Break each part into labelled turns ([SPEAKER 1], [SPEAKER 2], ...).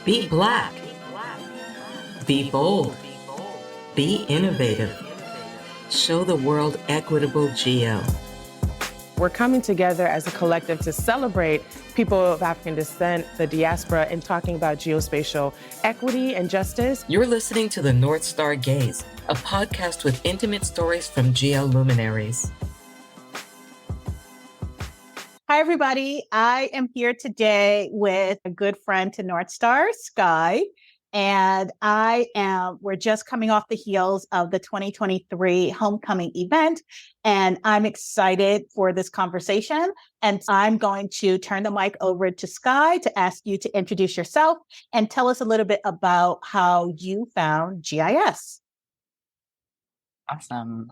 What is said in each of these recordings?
[SPEAKER 1] Be black. Be bold. Be innovative. Show the world equitable geo.
[SPEAKER 2] We're coming together as a collective to celebrate people of African descent, the diaspora, and talking about geospatial equity and justice.
[SPEAKER 1] You're listening to the North Star Gaze, a podcast with intimate stories from geo luminaries.
[SPEAKER 3] Hi, everybody. I am here today with a good friend to North Star, Skye. And we're just coming off the heels of the 2023 homecoming event. And I'm excited for this conversation. And I'm going to turn the mic over to Skye to ask you to introduce yourself and tell us a little bit about how you found GIS.
[SPEAKER 4] Awesome.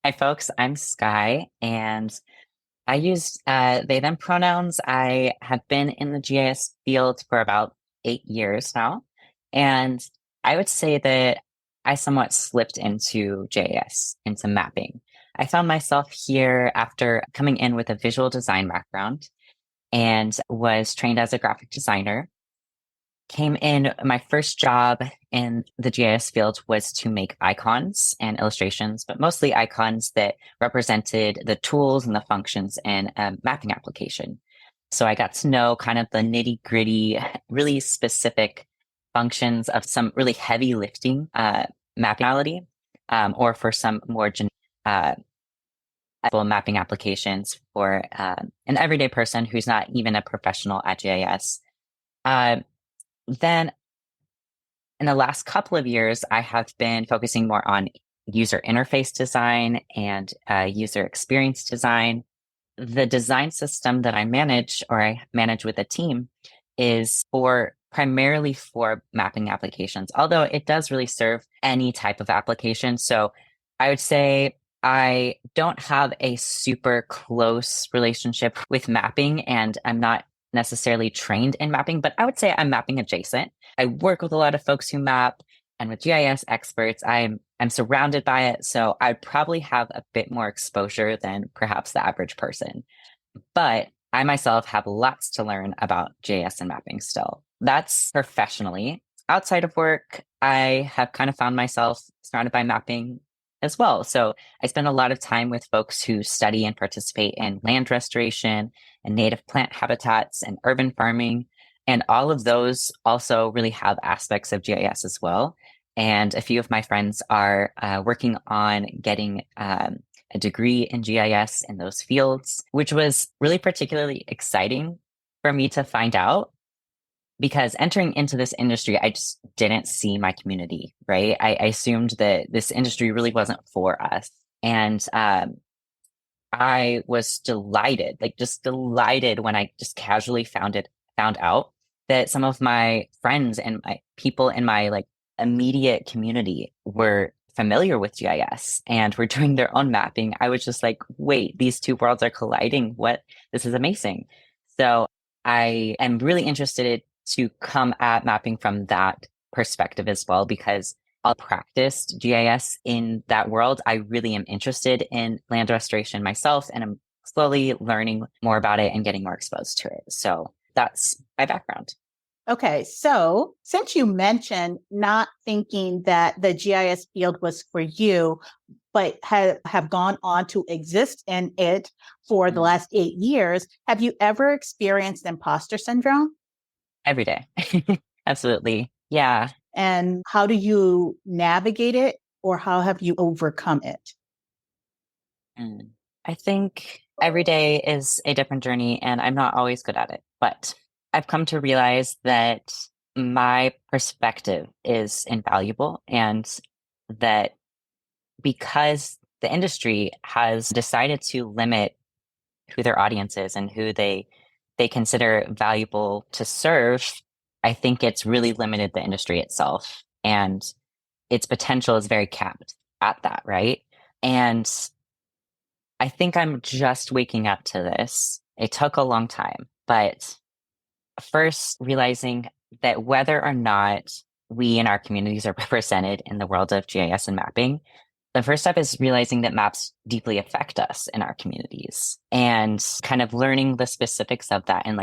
[SPEAKER 4] Hi, folks. I'm Skye, and I use they, them pronouns. I have been in the GIS field for about 8 years now. And I would say that I somewhat slipped into GIS, into mapping. I found myself here after coming in with a visual design background and was trained as a graphic designer. Came in, my first job in the GIS field was to make icons and illustrations, but mostly icons that represented the tools and the functions in a mapping application. So I got to know kind of the nitty gritty, really specific functions of some really heavy lifting mapping, or for some more mapping applications for an everyday person who's not even a professional at GIS. Then in the last couple of years, I have been focusing more on user interface design and user experience design. The design system that I manage with a team is primarily for mapping applications, although it does really serve any type of application. So I would say I don't have a super close relationship with mapping, and I'm not necessarily trained in mapping, but I would say I'm mapping adjacent. I work with a lot of folks who map, and with GIS experts, I'm surrounded by it. So I'd probably have a bit more exposure than perhaps the average person. But I myself have lots to learn about GIS and mapping still. That's professionally. Outside of work, I have kind of found myself surrounded by mapping as well. So I spend a lot of time with folks who study and participate in land restoration and native plant habitats and urban farming. And all of those also really have aspects of GIS as well. And a few of my friends are working on getting a degree in GIS in those fields, which was really particularly exciting for me to find out, because entering into this industry, I just didn't see my community, right? I assumed that this industry really wasn't for us. And I was delighted when I just casually found out that some of my friends and my people in my immediate community were familiar with GIS and were doing their own mapping. I was just like, wait, these two worlds are colliding. What? This is amazing. So I am really interested to come at mapping from that perspective as well, because I'll practiced GIS in that world. I really am interested in land restoration myself, and I'm slowly learning more about it and getting more exposed to it. So that's my background.
[SPEAKER 3] Okay, so since you mentioned not thinking that the GIS field was for you, but have gone on to exist in it for the last 8 years, have you ever experienced imposter syndrome?
[SPEAKER 4] Every day. Absolutely. Yeah.
[SPEAKER 3] And how do you navigate it, or how have you overcome it?
[SPEAKER 4] I think every day is a different journey, and I'm not always good at it, but I've come to realize that my perspective is invaluable, and that because the industry has decided to limit who their audience is and who they consider valuable to serve, I think it's really limited the industry itself, and its potential is very capped at that, right? And I think I'm just waking up to this. It took a long time, but first realizing that whether or not we in our communities are represented in the world of GIS and mapping, the first step is realizing that maps deeply affect us in our communities, and kind of learning the specifics of that and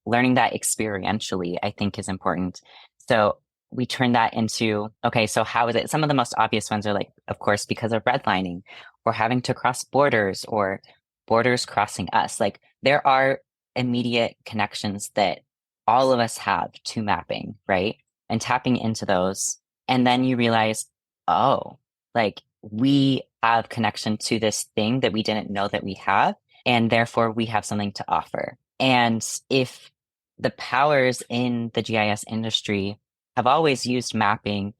[SPEAKER 4] learning that experientially, I think, is important. So we turn that into, okay, so how is it? Some of the most obvious ones are like, of course, because of redlining or having to cross borders or borders crossing us. Like there are immediate connections that all of us have to mapping, right? And tapping into those. And then you realize, oh, like we have connection to this thing that we didn't know that we have. And therefore we have something to offer. And if the powers in the GIS industry have always used mapping,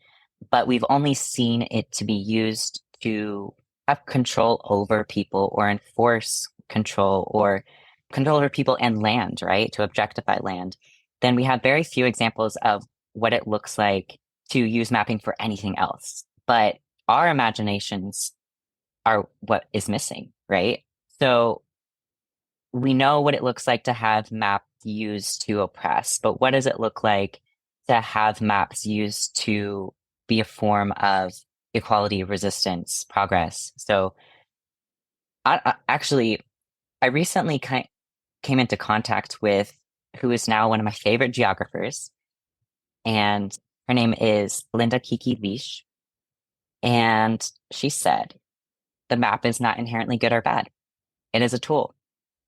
[SPEAKER 4] but we've only seen it to be used to have control over people or enforce control or control over people and land, right? To objectify land. Then we have very few examples of what it looks like to use mapping for anything else. But our imaginations are what is missing, right? So we know what it looks like to have maps used to oppress, but what does it look like to have maps used to be a form of equality, resistance, progress? So I recently came into contact with who is now one of my favorite geographers, and her name is Linda Kiki Leash. And she said, the map is not inherently good or bad. It is a tool.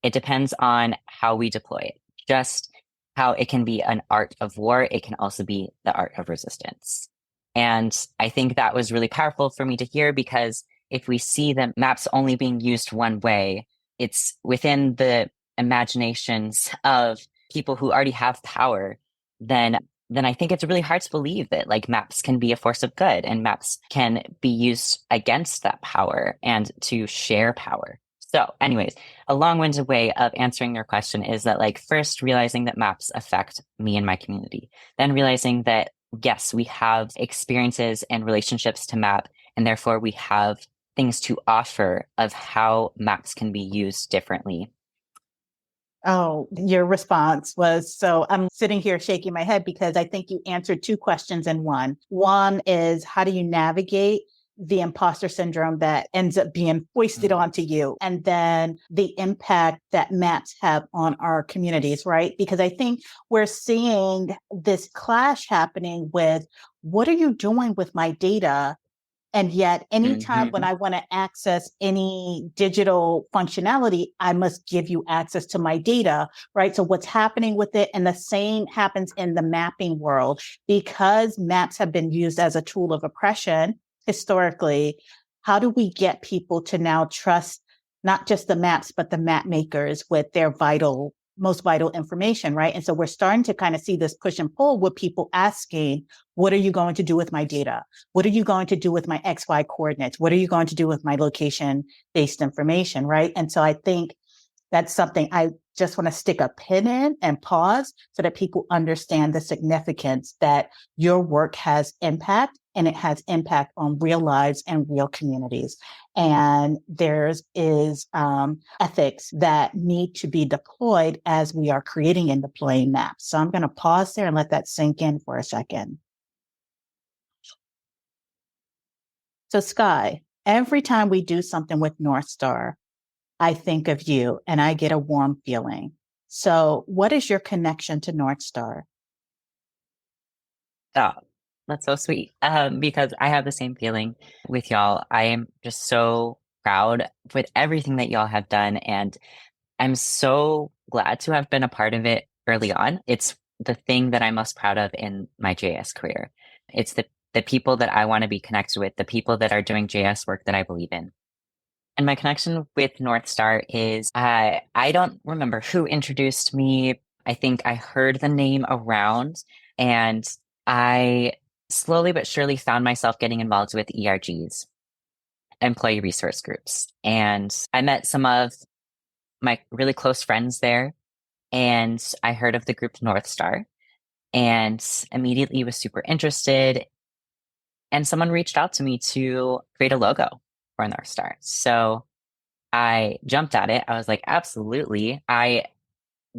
[SPEAKER 4] It depends on how we deploy it. Just how it can be an art of war, it can also be the art of resistance. And I think that was really powerful for me to hear, because if we see the maps only being used one way, it's within the imaginations of people who already have power, then I think it's really hard to believe that like maps can be a force of good and maps can be used against that power and to share power. So anyways, a long-winded way of answering your question is that like first realizing that maps affect me and my community, then realizing that yes, we have experiences and relationships to map, and therefore we have things to offer of how maps can be used differently.
[SPEAKER 3] Oh, your response was so I'm sitting here shaking my head because I think you answered two questions in one. One is how do you navigate the imposter syndrome that ends up being foisted onto you? And then the impact that maps have on our communities, right? Because I think we're seeing this clash happening with what are you doing with my data? And yet, anytime when I want to access any digital functionality, I must give you access to my data, right? So what's happening with it? And the same happens in the mapping world, because maps have been used as a tool of oppression historically. How do we get people to now trust not just the maps, but the map makers with their most vital information, right? And so we're starting to kind of see this push and pull with people asking, what are you going to do with my data? What are you going to do with my XY coordinates? What are you going to do with my location-based information, right? And so I think that's something I just want to stick a pin in and pause so that people understand the significance that your work has impact, and it has impact on real lives and real communities. And there's ethics that need to be deployed as we are creating and deploying maps. So I'm going to pause there and let that sink in for a second. So Skye, every time we do something with North Star, I think of you and I get a warm feeling. So what is your connection to North Star?
[SPEAKER 4] Oh, that's so sweet. Because I have the same feeling with y'all. I am just so proud with everything that y'all have done, and I'm so glad to have been a part of it early on. It's the thing that I'm most proud of in my JS career. It's the people that I want to be connected with, the people that are doing JS work that I believe in. And my connection with North Star is I don't remember who introduced me. I think I heard the name around, and I slowly but surely found myself getting involved with ERGs, employee resource groups. And I met some of my really close friends there, and I heard of the group North Star and immediately was super interested. And someone reached out to me to create a logo for North Star. So I jumped at it. I was like, absolutely. I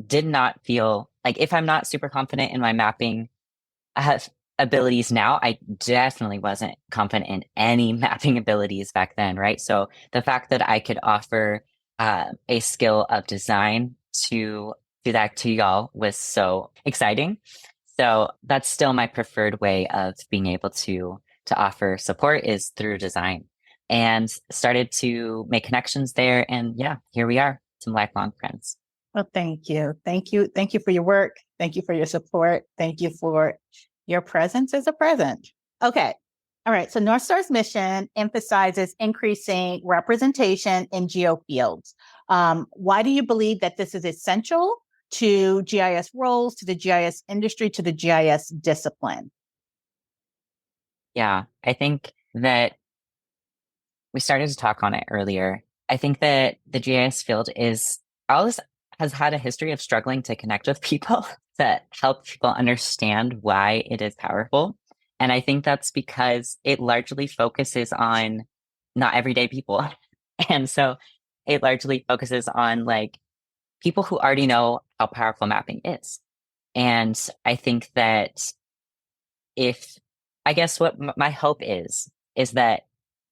[SPEAKER 4] did not feel like, if I'm not super confident in my mapping abilities now, I definitely wasn't confident in any mapping abilities back then, right? So the fact that I could offer a skill of design to that to y'all was so exciting. So that's still my preferred way of being able to offer support is through design, and started to make connections there. And yeah, here we are, some lifelong friends.
[SPEAKER 3] Well, thank you. Thank you. Thank you for your work. Thank you for your support. Thank you for your presence as a present. Okay. All right. So North Star's mission emphasizes increasing representation in geo fields. Why do you believe that this is essential to GIS roles, to the GIS industry, to the GIS discipline?
[SPEAKER 4] Yeah, I think that we started to talk on it earlier. I think that the GIS field always has had a history of struggling to connect with people to help people understand why it is powerful. And I think that's because it largely focuses on not everyday people. And so it largely focuses on like people who already know how powerful mapping is. And I think that if, I guess what my hope is that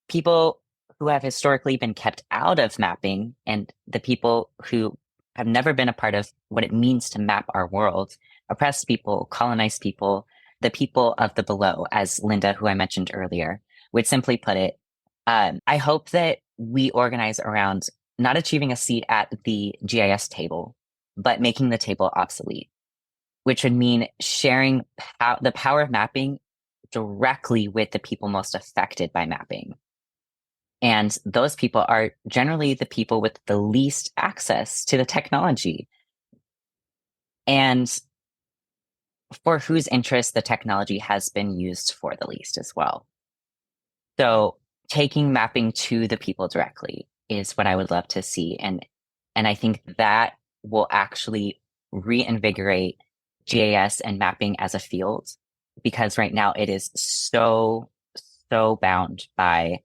[SPEAKER 4] people who have historically been kept out of mapping and the people who have never been a part of what it means to map our world, oppressed people, colonized people, the people of the below, as Linda, who I mentioned earlier, would simply put it. I hope that we organize around not achieving a seat at the GIS table, but making the table obsolete, which would mean sharing the power of mapping directly with the people most affected by mapping. And those people are generally the people with the least access to the technology and for whose interest the technology has been used for the least as well. So taking mapping to the people directly is what I would love to see. And I think that will actually reinvigorate GIS and mapping as a field, because right now it is so bound by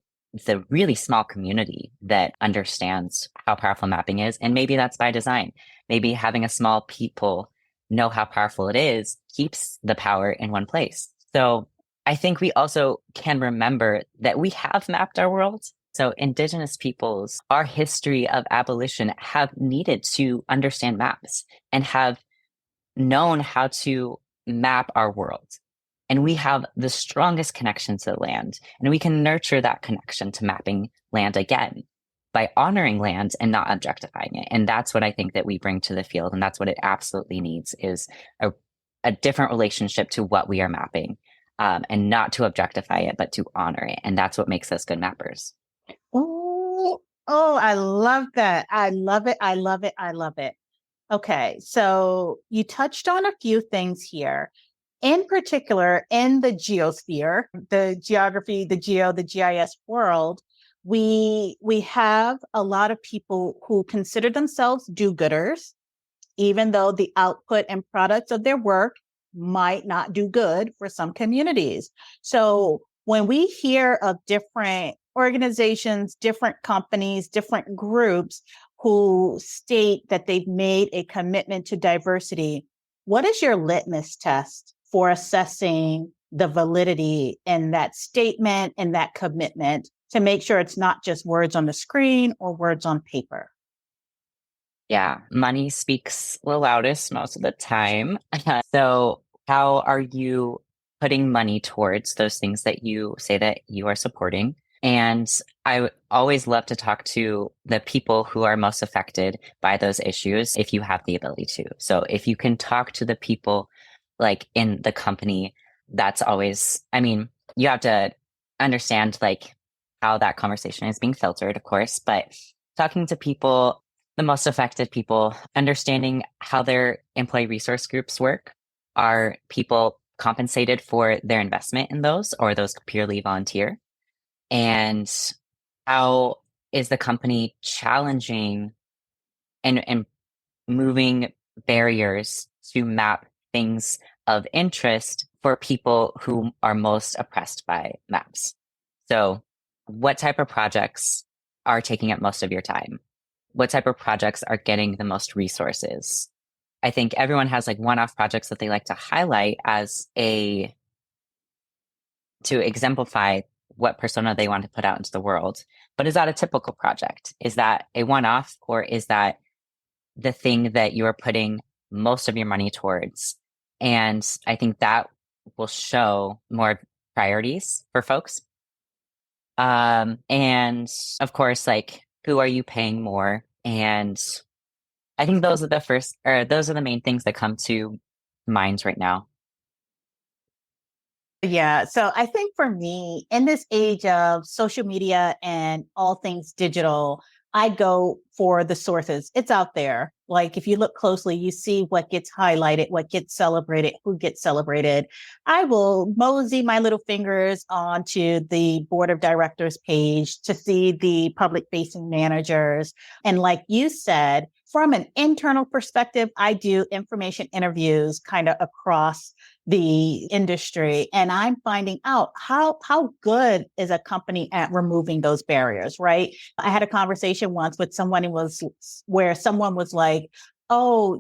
[SPEAKER 4] the really small community that understands how powerful mapping is. And maybe that's by design. Maybe having a small people know how powerful it is keeps the power in one place. So I think we also can remember that we have mapped our world. So Indigenous peoples, our history of abolition have needed to understand maps and have known how to map our world. And we have the strongest connection to the land. And we can nurture that connection to mapping land again by honoring land and not objectifying it. And that's what I think that we bring to the field. And that's what it absolutely needs is a different relationship to what we are mapping, and not to objectify it, but to honor it. And that's what makes us good mappers.
[SPEAKER 3] Oh, I love that. I love it. I love it. I love it. Okay. So you touched on a few things here. In particular, in the geosphere, the geography, the GIS world, we have a lot of people who consider themselves do-gooders, even though the output and products of their work might not do good for some communities. So when we hear of different organizations, different companies, different groups who state that they've made a commitment to diversity, what is your litmus test for assessing the validity in that statement and that commitment to make sure it's not just words on the screen or words on paper?
[SPEAKER 4] Yeah, money speaks the loudest most of the time. So how are you putting money towards those things that you say that you are supporting? And I always love to talk to the people who are most affected by those issues if you have the ability to. So if you can talk to the people like in the company, that's always, I mean, you have to understand like how that conversation is being filtered, of course, but talking to people, the most affected people, understanding how their employee resource groups work. Are people compensated for their investment in those, or those purely volunteer? And how is the company challenging and moving barriers to map things of interest for people who are most oppressed by maps? So what type of projects are taking up most of your time? What type of projects are getting the most resources? I think everyone has like one-off projects that they like to highlight as to exemplify what persona they want to put out into the world. But is that a typical project? Is that a one-off, or is that the thing that you are putting most of your money towards And I think that will show more priorities for folks. And of course, like, who are you paying more? And I think those are the main things that come to mind right now.
[SPEAKER 3] Yeah. So I think for me, in this age of social media and all things digital, I go for the sources. It's out there. Like if you look closely, you see what gets highlighted, what gets celebrated, who gets celebrated. I will mosey my little fingers onto the board of directors page to see the public facing managers. And like you said, from an internal perspective, I do information interviews kind of across the industry, and I'm finding out how good is a company at removing those barriers, right? I had a conversation once with someone where someone was like, oh,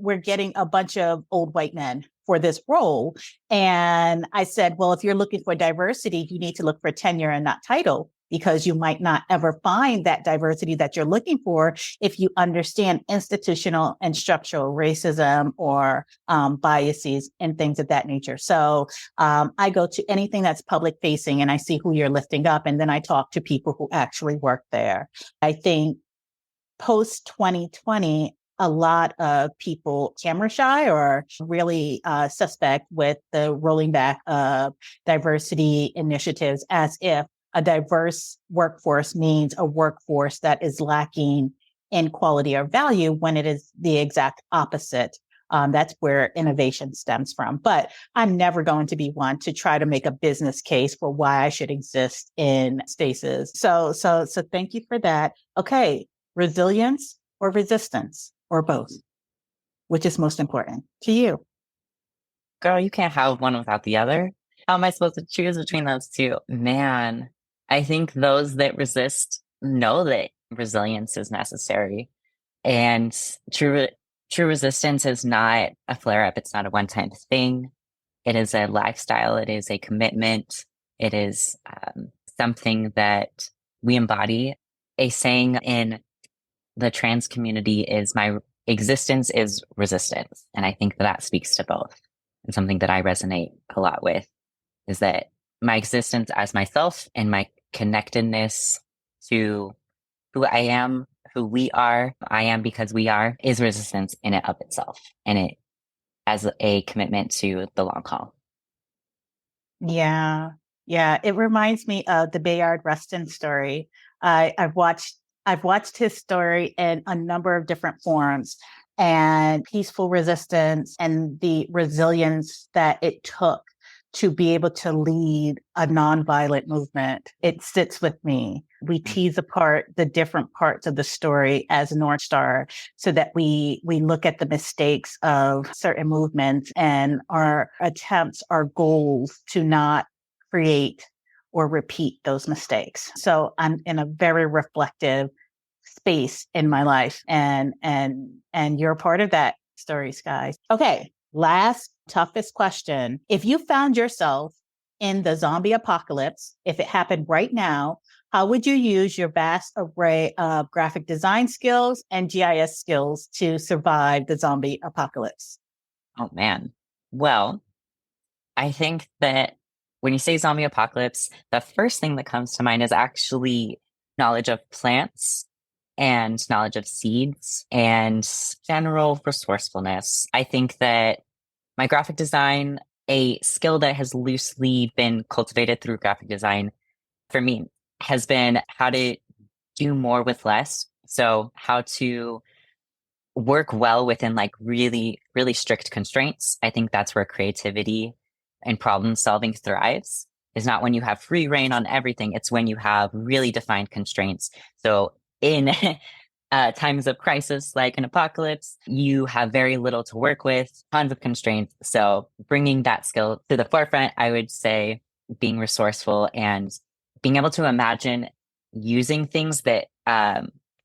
[SPEAKER 3] we're getting a bunch of old white men for this role. And I said, well, if you're looking for diversity, you need to look for tenure and not title, because you might not ever find that diversity that you're looking for if you understand institutional and structural racism or biases and things of that nature. So I go to anything that's public facing and I see who you're lifting up, and then I talk to people who actually work there. I think post 2020, a lot of people camera shy or really suspect with the rolling back of diversity initiatives, as if a diverse workforce means a workforce that is lacking in quality or value, when it is the exact opposite. That's where innovation stems from. But I'm never going to be one to try to make a business case for why I should exist in spaces. So thank you for that. Okay, resilience or resistance or both? Which is most important to you?
[SPEAKER 4] Girl, you can't have one without the other. How am I supposed to choose between those two? Man, I think those that resist know that resilience is necessary. And true resistance is not a flare up. It's not a one-time thing. It is a lifestyle. It is a commitment. It is something that we embody. A saying in the trans community is, my existence is resistance. And I think that speaks to both. And something that I resonate a lot with is that my existence as myself and my connectedness to who I am, who we are, I am because we are, is resistance in and of itself. And it as a commitment to the long haul.
[SPEAKER 3] Yeah. Yeah. It reminds me of the Bayard Rustin story. I've watched his story in a number of different forms, and peaceful resistance and the resilience that it took to be able to lead a nonviolent movement. It sits with me. We tease apart the different parts of the story as North Star so that we look at the mistakes of certain movements and our attempts, our goals to not create or repeat those mistakes. So I'm in a very reflective space in my life, and you're part of that story, Skye. Okay, last toughest question. If you found yourself in the zombie apocalypse, if it happened right now, how would you use your vast array of graphic design skills and GIS skills to survive the zombie apocalypse?
[SPEAKER 4] Oh man. Well, I think that when you say zombie apocalypse, the first thing that comes to mind is actually knowledge of plants and knowledge of seeds and general resourcefulness. I think that my graphic design, a skill that has loosely been cultivated through graphic design for me, has been how to do more with less. So how to work well within like really, really strict constraints. I think that's where creativity and problem solving thrives. Is not when you have free reign on everything. It's when you have really defined constraints. So in times of crisis, like an apocalypse, you have very little to work with, tons of constraints. So bringing that skill to the forefront, I would say being resourceful and being able to imagine using things that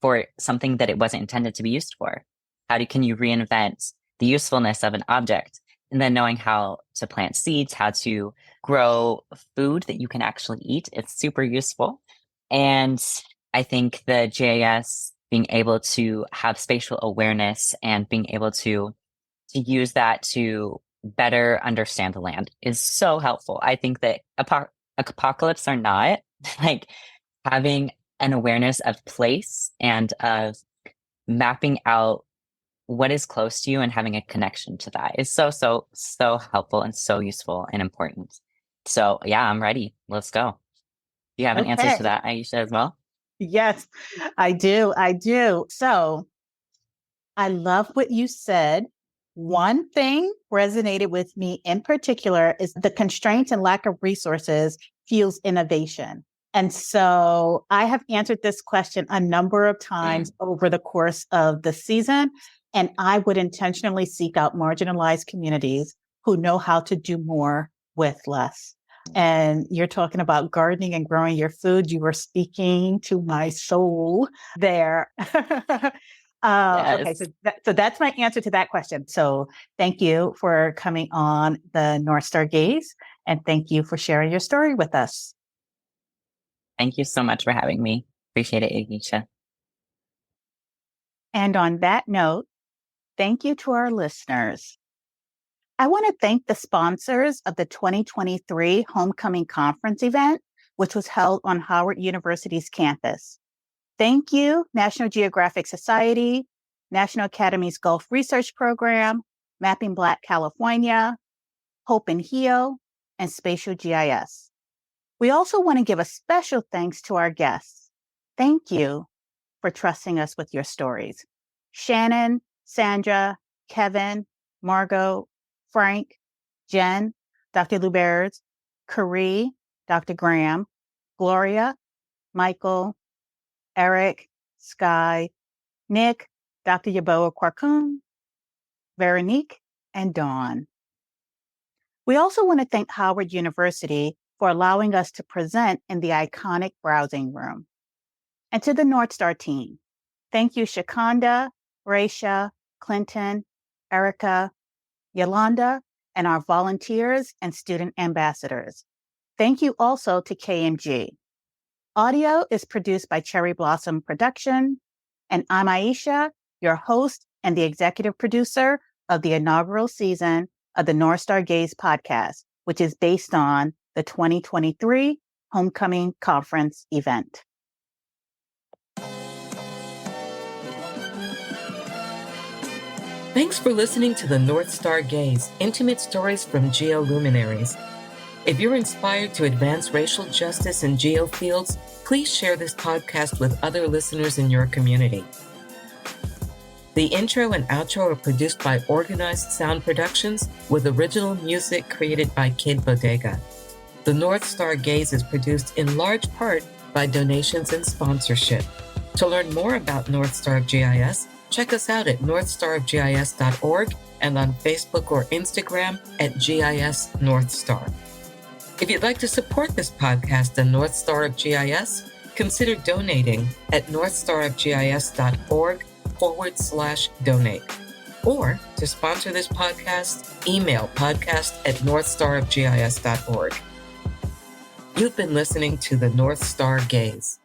[SPEAKER 4] for something that it wasn't intended to be used for. Can you reinvent the usefulness of an object? And then knowing how to plant seeds, how to grow food that you can actually eat. It's super useful. And I think the GIS, being able to have spatial awareness and being able to use that to better understand the land is so helpful. I think that apocalypse or not, like having an awareness of place and of mapping out what is close to you and having a connection to that is so helpful and so useful and important. So yeah, I'm ready. Let's go. Do you have an answer
[SPEAKER 3] Okay.
[SPEAKER 4] to that, Aisha, as well?
[SPEAKER 3] Yes, I do. I do. So I love what you said. One thing resonated with me in particular is the constraints and lack of resources fuels innovation. And so I have answered this question a number of times over the course of the season, and I would intentionally seek out marginalized communities who know how to do more with less. And you're talking about gardening and growing your food. You were speaking to my soul there. Okay,
[SPEAKER 4] Yes.
[SPEAKER 3] so that's my answer to that question. So thank you for coming on the North Star Gaze, and thank you for sharing your story with us.
[SPEAKER 4] Thank you so much for having me. Appreciate it, Aisha.
[SPEAKER 3] And on that note, thank you to our listeners. I want to thank the sponsors of the 2023 Homecoming Conference event, which was held on Howard University's campus. Thank you, National Geographic Society, National Academy's Gulf Research Program, Mapping Black California, Hope and Heal, and Spatial GIS. We also want to give a special thanks to our guests. Thank you for trusting us with your stories. Shannon, Sandra, Kevin, Margot, Frank, Jen, Dr. Luberz, Carrie, Dr. Graham, Gloria, Michael, Eric, Skye, Nick, Dr. Yaboa Kwarkun, Veronique, and Dawn. We also want to thank Howard University for allowing us to present in the iconic browsing room. And to the North Star team, thank you, Shakanda, Raisha, Clinton, Erica, Yolanda, and our volunteers and student ambassadors. Thank you also to KMG. Audio is produced by Cherry Blossom Production, and I'm Aisha, your host and the executive producer of the inaugural season of the North Star Gaze podcast, which is based on the 2023 Homecoming Conference event.
[SPEAKER 1] Thanks for listening to the North Star Gaze, intimate stories from geoluminaries. If you're inspired to advance racial justice in geofields, please share this podcast with other listeners in your community. The intro and outro are produced by Organized Sound Productions with original music created by Kid Bodega. The North Star Gaze is produced in large part by donations and sponsorship. To learn more about North Star of GIS, check us out at northstarofgis.org and on Facebook or Instagram at GIS North Star. If you'd like to support this podcast and North Star of GIS, consider donating at northstarofgis.org/donate. Or to sponsor this podcast, email podcast@northstarofgis.org. You've been listening to the North Star Gaze.